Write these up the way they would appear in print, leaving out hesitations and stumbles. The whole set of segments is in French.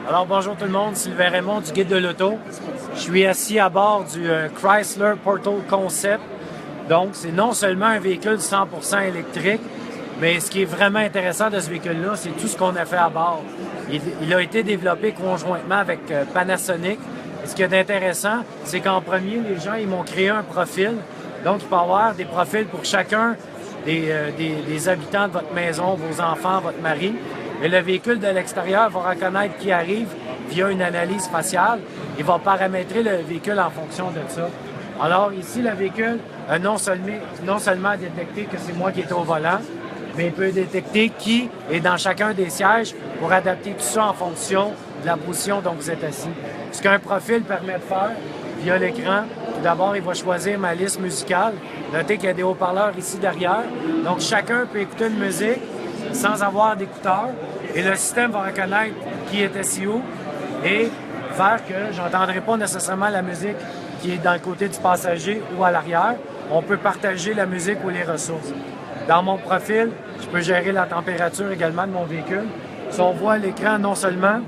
Alors bonjour tout le monde, Sylvain Raymond du Guide de l'Auto. Je suis assis à bord du Chrysler Portal Concept. Donc c'est non seulement un véhicule 100% électrique, mais ce qui est vraiment intéressant de ce véhicule-là, c'est tout ce qu'on a fait à bord. Il a été développé conjointement avec Panasonic. Et ce qui est intéressant, c'est qu'en premier, les gens ils m'ont créé un profil. Donc il peut y avoir des profils pour chacun des habitants de votre maison, vos enfants, votre mari. Et le véhicule de l'extérieur va reconnaître qui arrive via une analyse faciale. Il va paramétrer le véhicule en fonction de ça. Alors ici, le véhicule a non seulement détecté que c'est moi qui est au volant, mais il peut détecter qui est dans chacun des sièges pour adapter tout ça en fonction de la position dont vous êtes assis. Ce qu'un profil permet de faire via l'écran, tout d'abord, il va choisir ma liste musicale. Notez qu'il y a des haut-parleurs ici derrière. Donc chacun peut écouter une musique sans avoir d'écouteurs, et le système va reconnaître qui est assis où et faire que je n'entendrai pas nécessairement la musique qui est dans le côté du passager ou à l'arrière. On peut partager la musique ou les ressources. Dans mon profil, je peux gérer la température également de mon véhicule. Si on voit à l'écran, non seulement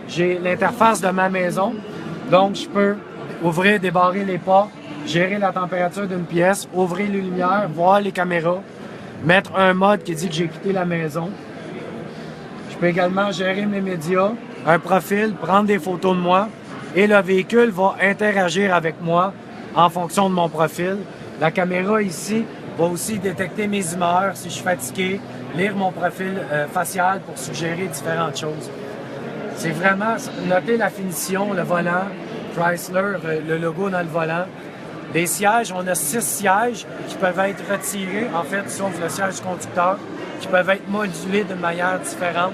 j'ai l'interface de ma maison, donc je peux ouvrir, débarrer les portes, gérer la température d'une pièce, ouvrir les lumières, voir les caméras, mettre un mode qui dit que j'ai quitté la maison. Je peux également gérer mes médias, un profil, prendre des photos de moi, et le véhicule va interagir avec moi en fonction de mon profil. La caméra ici va aussi détecter mes humeurs, si je suis fatigué, lire mon profil facial pour suggérer différentes choses. C'est vraiment, notez la finition, le volant, Chrysler, le logo dans le volant. Les sièges, on a 6 sièges qui peuvent être retirés, en fait, sauf le siège du conducteur, qui peuvent être modulés d'une manière différente.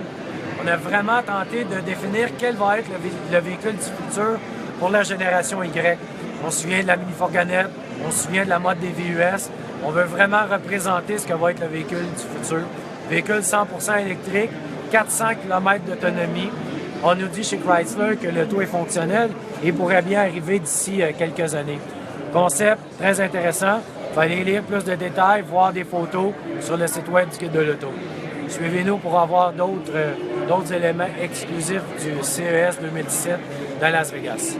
On a vraiment tenté de définir quel va être le véhicule du futur pour la génération Y. On se souvient de la mini-fourgonnette, on se souvient de la mode des VUS. On veut vraiment représenter ce que va être le véhicule du futur. Véhicule 100% électrique, 400 km d'autonomie. On nous dit chez Chrysler que l'auto est fonctionnel et pourrait bien arriver d'ici quelques années. Concept très intéressant. Vous allez lire plus de détails, voir des photos sur le site web du Guide de l'Auto. Suivez-nous pour avoir d'autres éléments exclusifs du CES 2017 dans Las Vegas.